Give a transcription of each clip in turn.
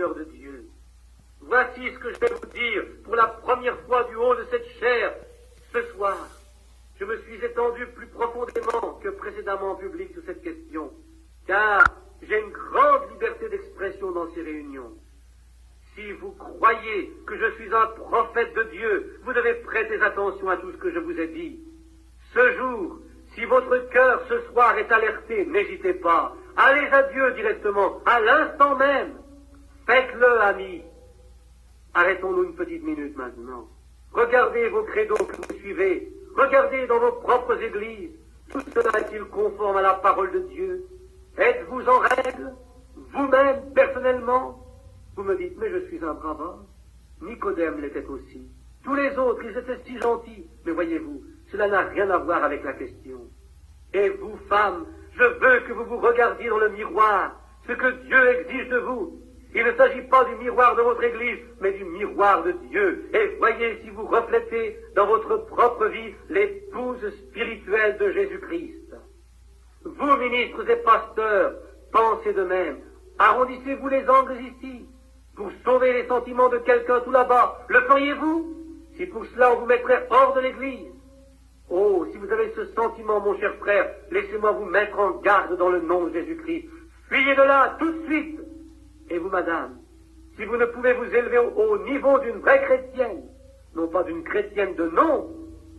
serviteur de Dieu. Voici ce que je vais vous dire pour la première fois du haut de cette chair ce soir. Je me suis étendu plus profondément que précédemment en public sur cette question, car j'ai une grande liberté d'expression dans ces réunions. Si vous croyez que je suis un prophète de Dieu, vous devez prêter attention à tout ce que je vous ai dit. Ce jour, si votre cœur ce soir est alerté, n'hésitez pas. Allez à Dieu directement, à l'instant même. Faites-le, amis. Arrêtons-nous une petite minute maintenant. Regardez vos credos que vous suivez. Regardez dans vos propres églises. Tout cela est-il conforme à la parole de Dieu? Êtes-vous en règle? Vous-même, personnellement? Vous me dites, mais je suis un brave homme. Nicodème l'était aussi. Tous les autres, ils étaient si gentils. Mais voyez-vous, cela n'a rien à voir avec la question. Et vous, femmes, je veux que vous vous regardiez dans le miroir, ce que Dieu exige de vous. Il ne s'agit pas du miroir de votre Église, mais du miroir de Dieu. Et voyez si vous reflétez dans votre propre vie l'épouse spirituelle de Jésus-Christ. Vous, ministres et pasteurs, pensez de même. Arrondissez-vous les angles ici, pour sauver les sentiments de quelqu'un tout là-bas. Le feriez-vous? Si pour cela on vous mettrait hors de l'Église. Oh, si vous avez ce sentiment, mon cher frère, laissez-moi vous mettre en garde dans le nom de Jésus-Christ. Fuyez de là, tout de suite. Et vous, madame, si vous ne pouvez vous élever au niveau d'une vraie chrétienne, non pas d'une chrétienne de nom,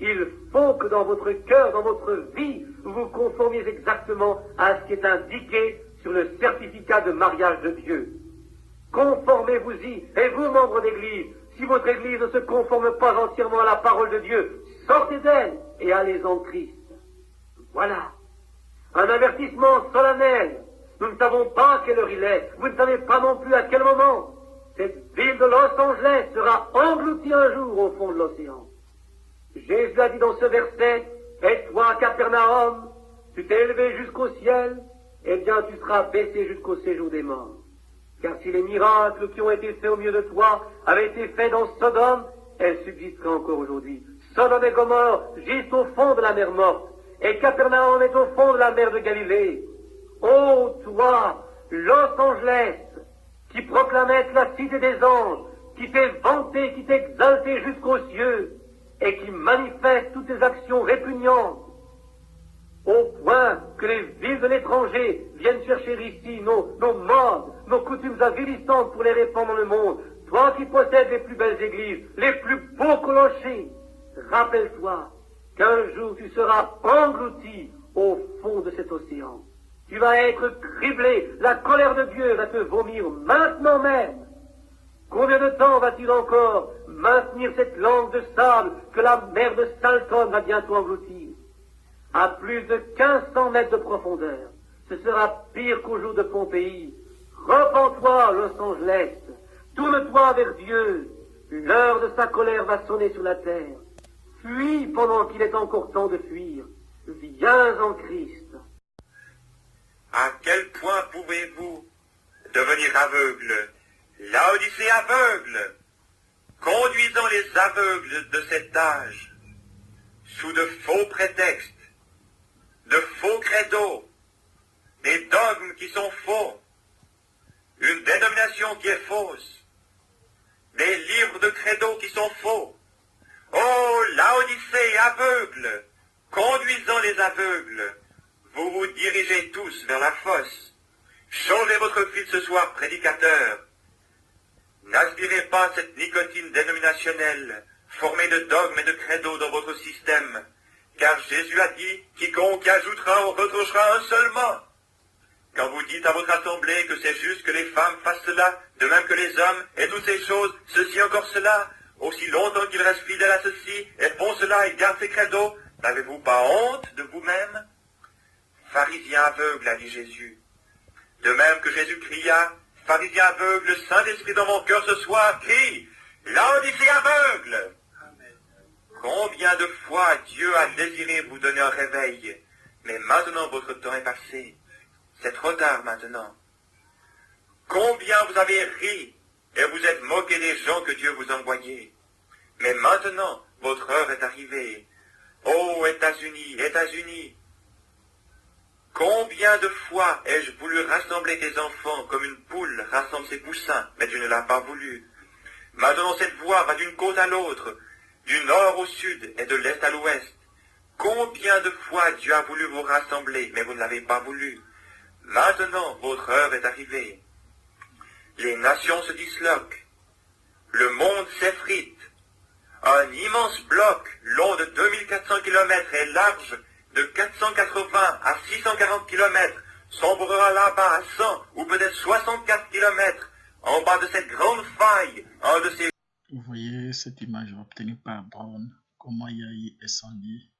il faut que dans votre cœur, dans votre vie, vous vous conformiez exactement à ce qui est indiqué sur le certificat de mariage de Dieu. Conformez-vous-y, et vous, membres d'Église, si votre Église ne se conforme pas entièrement à la parole de Dieu, sortez d'elle et allez en Christ. Voilà. Un avertissement solennel. Nous ne savons pas à quelle heure il est. Vous ne savez pas non plus à quel moment. Cette ville de Los Angeles sera engloutie un jour au fond de l'océan. Jésus a dit dans ce verset, « Et toi, Capernaum, tu t'es élevé jusqu'au ciel, eh bien tu seras baissé jusqu'au séjour des morts. Car si les miracles qui ont été faits au milieu de toi avaient été faits dans Sodome, elles subsisteraient encore aujourd'hui. Sodome et Gomorrhe gisent au fond de la mer morte, et Capernaum est au fond de la mer de Galilée. Ô toi, Los Angeles, qui proclamais la cité des anges, qui t'es vanté, qui t'es exalté jusqu'aux cieux, et qui manifeste toutes tes actions répugnantes, au point que les villes de l'étranger viennent chercher ici nos modes, nos coutumes avilissantes pour les répandre dans le monde. Toi qui possèdes les plus belles églises, les plus beaux clochers, rappelle-toi qu'un jour tu seras englouti au fond de cet océan. Tu vas être criblé, la colère de Dieu va te vomir maintenant même. Combien de temps va-t-il encore maintenir cette langue de sable que la mer de Salton va bientôt engloutir? À plus de 1500 mètres de profondeur. Ce sera pire qu'au jour de Pompéi. Repens-toi, Los Angeles. Tourne-toi vers Dieu. L'heure de sa colère va sonner sur la terre. Fuis pendant qu'il est encore temps de fuir. Viens en Christ. À quel point pouvez-vous devenir aveugle? Laodicée aveugle, conduisant les aveugles de cet âge, sous de faux prétextes, de faux credos, des dogmes qui sont faux, une dénomination qui est fausse, des livres de credos qui sont faux. Oh, Laodicée aveugle, conduisant les aveugles, vous vous dirigez tous vers la fosse. Changez votre fil ce soir, prédicateur. N'aspirez pas cette nicotine dénominationnelle, formée de dogmes et de credos dans votre système, car Jésus a dit, quiconque ajoutera ou retranchera un seul mot. Quand vous dites à votre assemblée que c'est juste que les femmes fassent cela, de même que les hommes, et toutes ces choses, ceci encore cela, aussi longtemps qu'ils restent fidèles à ceci, et font cela et gardent ces credos, n'avez-vous pas honte de vous-même? Pharisiens aveugles, a dit Jésus. De même que Jésus cria, pharisiens aveugles, le Saint-Esprit dans mon cœur ce soir crie, Laodicée aveugle. Amen. Combien de fois Dieu a désiré vous donner un réveil, mais maintenant votre temps est passé. C'est trop tard maintenant. Combien vous avez ri et vous êtes moqué des gens que Dieu vous envoyait. Mais maintenant, votre heure est arrivée. Ô États-Unis, États-Unis, Combien de fois ai-je voulu rassembler tes enfants comme une poule rassemble ses poussins, mais tu ne l'as pas voulu. Maintenant cette voie va d'une côte à l'autre, du nord au sud et de l'est à l'ouest. Combien de fois Dieu a voulu vous rassembler, mais vous ne l'avez pas voulu. Maintenant votre heure est arrivée. Les nations se disloquent. Le monde s'effrite. Un immense bloc, long de 2400 km et large de 480 à 640 km, sombrera là-bas à 100 ou peut-être 64 km, en bas de cette grande faille, un de ces... Vous voyez cette image obtenue par Brown, comment il y a eu incendie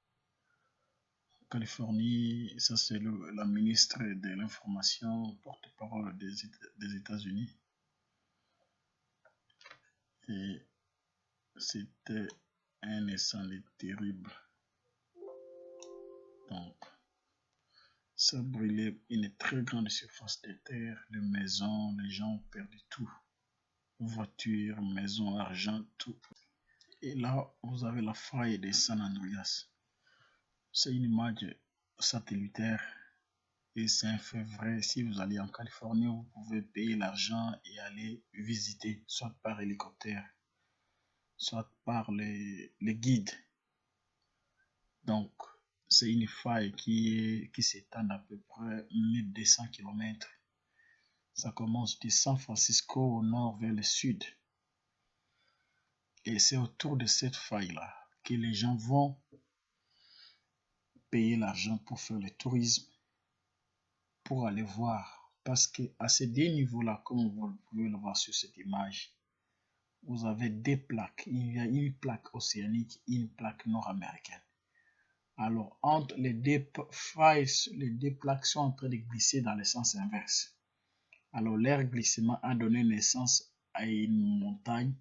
en Californie. Ça c'est la ministre de l'information, porte-parole des États-Unis. Et c'était un incendie terrible. Donc, ça brûlait une très grande surface de terre, les maisons, les gens ont perdu tout. Voitures, maisons, argent, tout. Et là, vous avez la faille de San Andreas. C'est une image satellitaire et c'est un fait vrai. Si vous allez en Californie, vous pouvez payer l'argent et aller visiter, soit par hélicoptère, soit par les guides. Donc, c'est une faille qui s'étend à peu près 1200 km. Ça commence de San Francisco au nord vers le sud. Et c'est autour de cette faille-là que les gens vont payer l'argent pour faire le tourisme, pour aller voir. Parce qu'à ces deux niveaux-là, comme vous pouvez le voir sur cette image, vous avez deux plaques. Il y a une plaque océanique et une plaque nord-américaine. Alors, entre les deux failles, les deux plaques sont en train de glisser dans le sens inverse. Alors, leur glissement a donné naissance à une montagne.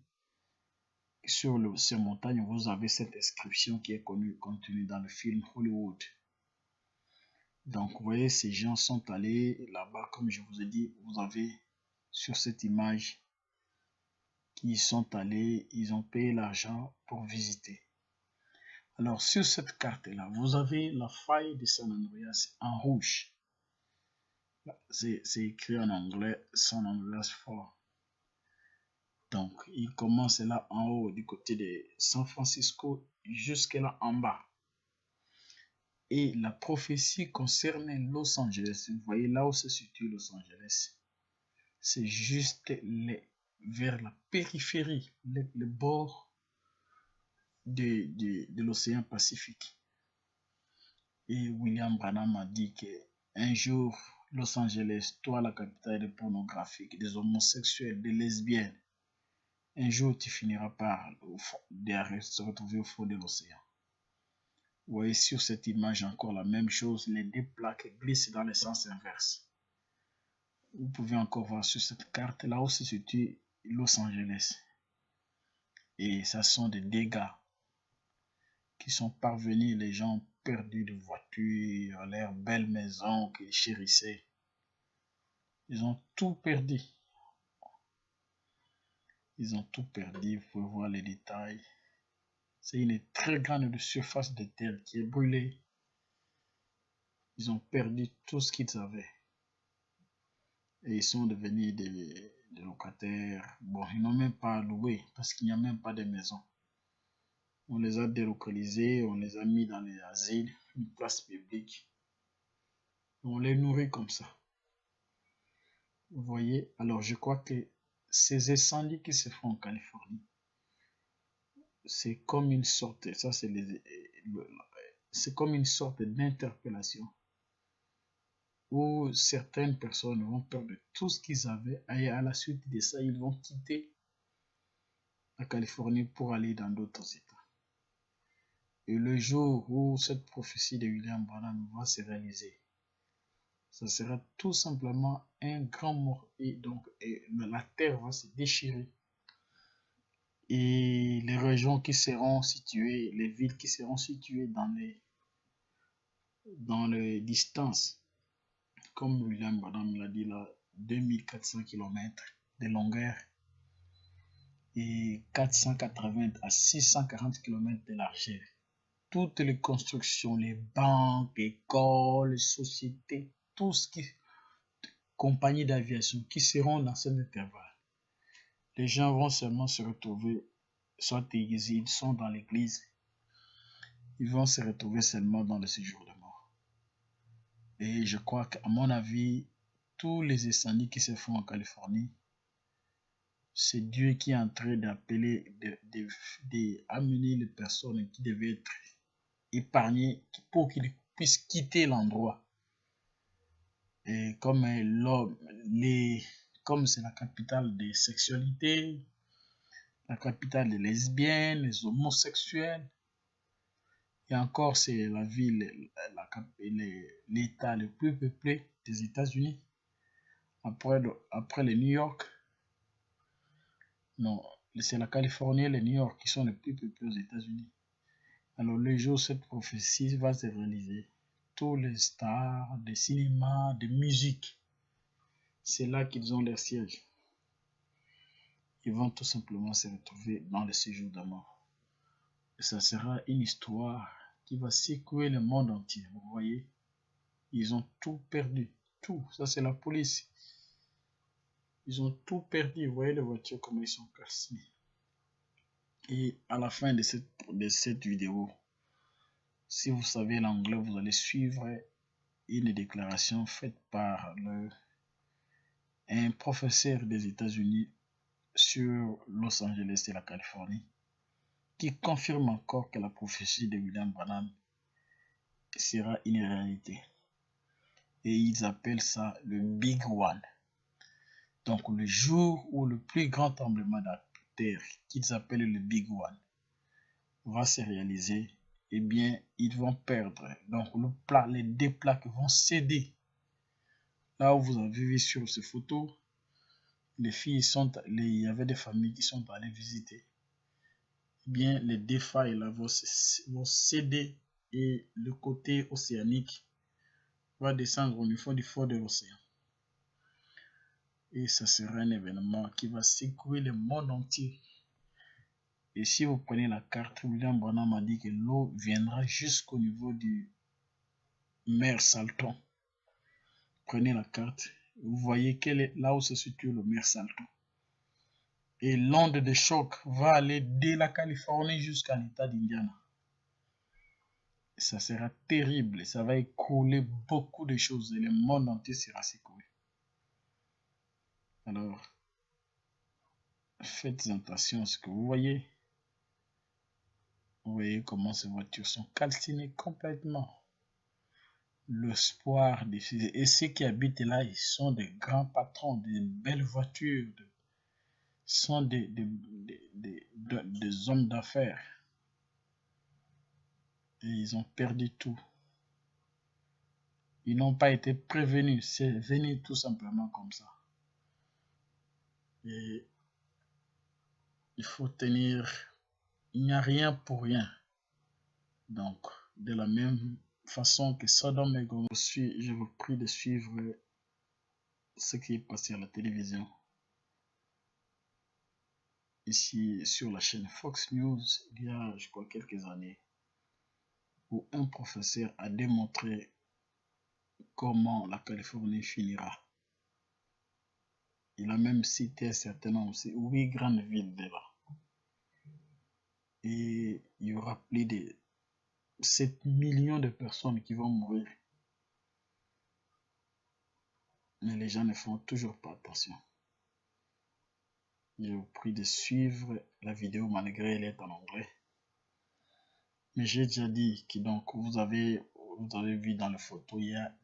Sur ces montagnes, vous avez cette inscription qui est contenue dans le film Hollywood. Donc, vous voyez, ces gens sont allés là-bas, comme je vous ai dit, vous avez sur cette image qui sont allés, ils ont payé l'argent pour visiter. Alors, sur cette carte-là, vous avez la faille de San Andreas en rouge. C'est écrit en anglais, San Andreas Fall. Donc, il commence là en haut du côté de San Francisco jusque là en bas. Et la prophétie concerne Los Angeles. Vous voyez là où se situe Los Angeles. C'est juste vers la périphérie, le bord de l'océan Pacifique. Et William Branham a dit qu'un jour, Los Angeles, toi la capitale pornographique, des homosexuels, des lesbiennes, un jour tu finiras par se retrouver au fond de l'océan. Vous voyez sur cette image encore la même chose, les deux plaques glissent dans le sens inverse. Vous pouvez encore voir sur cette carte là où se situe Los Angeles. Et ça sont des dégâts qui sont parvenus, les gens ont perdu de voitures, leurs belles maisons qu'ils chérissaient. Ils ont tout perdu. Ils ont tout perdu, vous pouvez voir les détails. C'est une très grande surface de terre qui est brûlée. Ils ont perdu tout ce qu'ils avaient. Et ils sont devenus des locataires. Bon, ils n'ont même pas loué parce qu'il n'y a même pas de maison. On les a délocalisés, on les a mis dans les asiles, une place publique. On les nourrit comme ça. Vous voyez, alors je crois que ces incendies qui se font en Californie, c'est comme une sorte, ça c'est comme une sorte d'interpellation où certaines personnes vont perdre tout ce qu'ils avaient et à la suite de ça, ils vont quitter la Californie pour aller dans d'autres États. Et le jour où cette prophétie de William Branham va se réaliser, ça sera tout simplement un grand mort et donc la terre va se déchirer. Et les régions qui seront situées, les villes qui seront situées dans les distances, comme William Branham l'a dit là, 2400 km de longueur et 480 à 640 km de largeur. toutes les constructions, les banques, écoles, sociétés, tout ce qui compagnies d'aviation qui seront dans cet intervalle. Les gens vont seulement se retrouver, soit ils sont dans l'église, ils vont se retrouver seulement dans le séjour de mort. Et je crois qu'à mon avis, tous les incendies qui se font en Californie, c'est Dieu qui est en train d'appeler, d'amener les personnes qui devaient être épargnées pour qu'ils puissent quitter l'endroit. Et comme comme c'est la capitale des sexualités, la capitale des lesbiennes, les homosexuels, et encore c'est la ville, l'État le plus peuplé des États-Unis, après le New York. Non, c'est la Californie et le New York qui sont les plus peuplés aux États-Unis. Alors le jour où cette prophétie va se réaliser, tous les stars de cinéma, de musique, c'est là qu'ils ont leur siège. Ils vont tout simplement se retrouver dans le séjour de mort. Et ça sera une histoire qui va secouer le monde entier. Vous voyez, ils ont tout perdu. Tout. Ça, c'est la police. Ils ont tout perdu. Vous voyez les voitures, comment ils sont cassés. Et à la fin de cette vidéo, si vous savez l'anglais, vous allez suivre une déclaration faite par un professeur des États-Unis sur Los Angeles et la Californie, qui confirme encore que la prophétie de William Branham sera une réalité. Et ils appellent ça le Big One. Donc le jour où le plus grand tremblement de terre, qu'ils appellent le Big One, va se réaliser, eh bien, ils vont perdre. Donc les deux plaques vont céder. Là où vous avez vu sur ces photos, les filles il y avait des familles qui sont allées visiter. Eh bien, les deux failles là vont céder et le côté océanique va descendre au niveau du fond de l'océan. Et ça sera un événement qui va secouer le monde entier. Et si vous prenez la carte, William Branham a dit que l'eau viendra jusqu'au niveau du mer Salton. Prenez la carte, vous voyez là où se situe le mer Salton. Et l'onde de choc va aller de la Californie jusqu'à l'État d'Indiana. Ça sera terrible, ça va écrouler beaucoup de choses et le monde entier sera secoué. Alors, faites attention à ce que vous voyez. Vous voyez comment ces voitures sont calcinées complètement. L'espoir et ceux qui habitent là, ils sont des grands patrons, des belles voitures, sont des hommes d'affaires. Et ils ont perdu tout. Ils n'ont pas été prévenus, c'est venu tout simplement comme ça. Et il faut tenir, il n'y a rien pour rien. Donc, de la même façon que Sodome et Gomorrhe, je vous prie de suivre ce qui est passé à la télévision. Ici, sur la chaîne Fox News, il y a, je crois, quelques années, où un professeur a démontré comment la Californie finira. Il a même cité un certain nombre, 8 grandes villes de là. Et il y aura plus de 7 millions de personnes qui vont mourir. Mais les gens ne font toujours pas attention. Je vous prie de suivre la vidéo malgré elle est en anglais. Mais j'ai déjà dit que donc vous avez vu dans la photo, il y a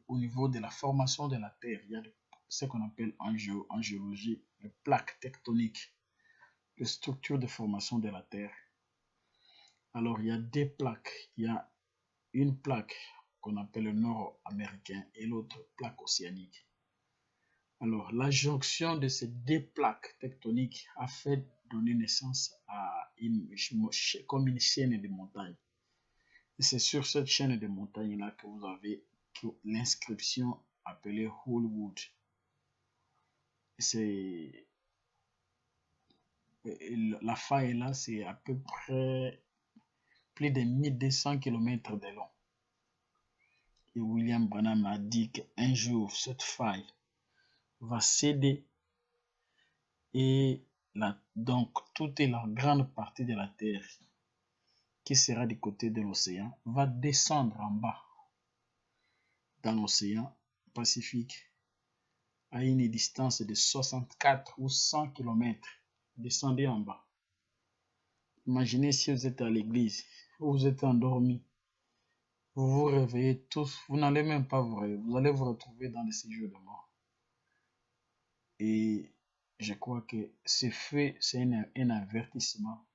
au niveau de la formation de la Terre, il y a ce qu'on appelle en géologie les plaques tectoniques, les structures de formation de la Terre. Alors il y a des plaques, il y a une plaque qu'on appelle le nord-américain et l'autre plaque océanique. Alors la jonction de ces deux plaques tectoniques a fait donner naissance à comme une chaîne de montagnes. Et c'est sur cette chaîne de montagnes là que vous avez l'inscription appelée Hollywood. C'est la faille là, c'est à peu près plus de 1200 km de long. Et William Branham a dit qu'un jour, cette faille va céder et donc toute la grande partie de la Terre qui sera du côté de l'océan va descendre en bas dans l'océan Pacifique à une distance de 64 ou 100 km. Descendez en bas. Imaginez si vous êtes à l'église, vous êtes endormi, vous vous réveillez tous, vous n'allez même pas vous réveiller, vous allez vous retrouver dans le séjour de mort. Et je crois que c'est un avertissement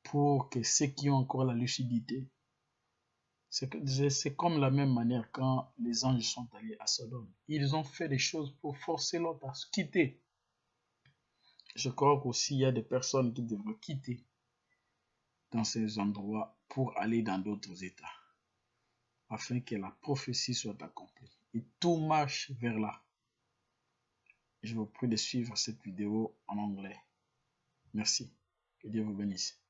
pour que ceux qui ont encore la lucidité, c'est comme la même manière quand les anges sont allés à Sodome. Ils ont fait des choses pour forcer l'autre à se quitter. Je crois qu'aussi il y a des personnes qui devraient quitter dans ces endroits pour aller dans d'autres états, afin que la prophétie soit accomplie. Et tout marche vers là. Je vous prie de suivre cette vidéo en anglais. Merci. Que Dieu vous bénisse.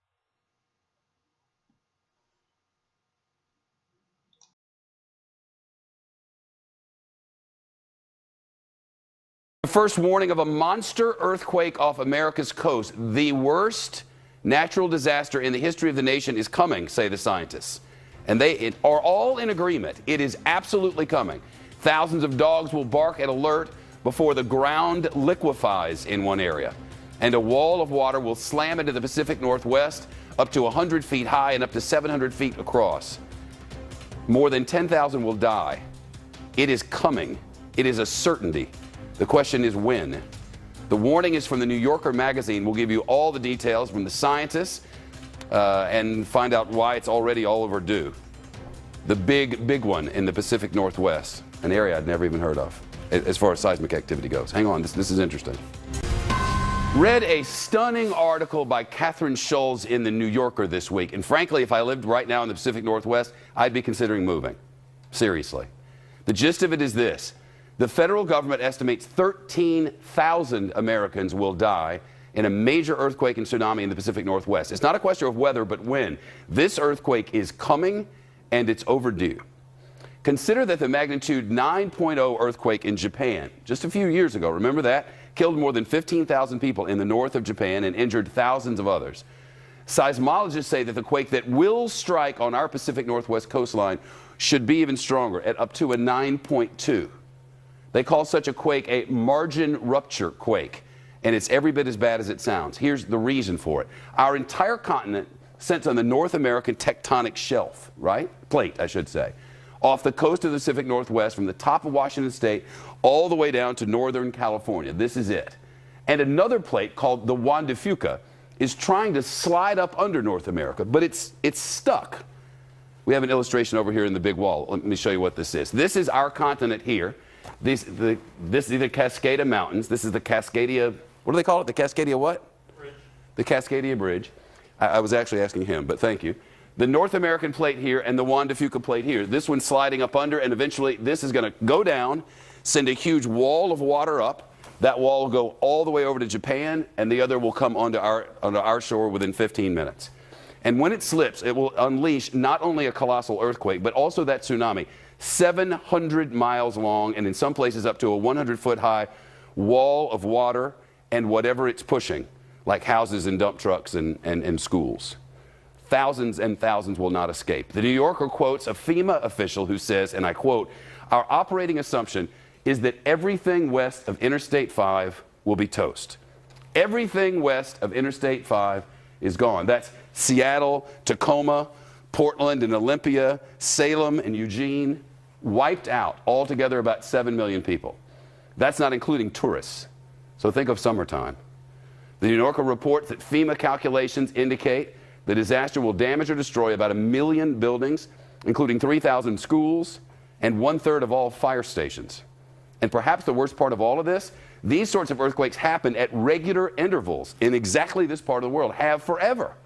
The first warning of a monster earthquake off America's coast. The worst natural disaster in the history of the nation is coming, say the scientists. And they are all in agreement. It is absolutely coming. Thousands of dogs will bark at alert before the ground liquefies in one area. And a wall of water will slam into the Pacific Northwest up to 100 feet high and up to 700 feet across. More than 10,000 will die. It is coming. It is a certainty. The question is when. The warning is from the New Yorker magazine. We'll give you all the details from the scientists and find out why it's already all overdue. The big one in the Pacific Northwest, an area I'd never even heard of as far as seismic activity goes. Hang on, this is interesting. Read a stunning article by Catherine Schulz in the New Yorker this week. And frankly, if I lived right now in the Pacific Northwest, I'd be considering moving. Seriously. The gist of it is this. The federal government estimates 13,000 Americans will die in a major earthquake and tsunami in the Pacific Northwest. It's not a question of whether, but when. This earthquake is coming, and it's overdue. Consider that the magnitude 9.0 earthquake in Japan just a few years ago, remember that, killed more than 15,000 people in the north of Japan and injured thousands of others. Seismologists say that the quake that will strike on our Pacific Northwest coastline should be even stronger, at up to a 9.2. They call such a quake a margin rupture quake, and it's every bit as bad as it sounds. Here's the reason for it. Our entire continent sits on the North American tectonic shelf, right? Plate, I should say. Off the coast of the Pacific Northwest, from the top of Washington State all the way down to Northern California. This is it. And another plate called the Juan de Fuca is trying to slide up under North America, but it's stuck. We have an illustration over here in the big wall. Let me show you what this is. This is our continent here. This is the Cascada Mountains. This is the Cascadia, what do they call it? The Cascadia what? Bridge. The Cascadia Bridge. I was actually asking him, but thank you. The North American plate here and the Juan de Fuca plate here. This one's sliding up under, and eventually this is going to go down, send a huge wall of water up. That wall will go all the way over to Japan, and the other will come onto our shore within 15 minutes. And when it slips, it will unleash not only a colossal earthquake, but also that tsunami. 700 miles long, and in some places up to a 100-foot high wall of water and whatever it's pushing, like houses and dump trucks and schools. Thousands and thousands will not escape. The New Yorker quotes a FEMA official who says, and I quote, "Our operating assumption is that everything west of Interstate 5 will be toast." Everything west of Interstate 5 is gone. That's Seattle, Tacoma, Portland and Olympia, Salem and Eugene, wiped out. Altogether about 7 million people. That's not including tourists. So think of summertime. The New Yorker reports that FEMA calculations indicate the disaster will damage or destroy about 1 million buildings, including 3,000 schools and 1/3 of all fire stations. And perhaps the worst part of all of this, these sorts of earthquakes happen at regular intervals in exactly this part of the world, have forever.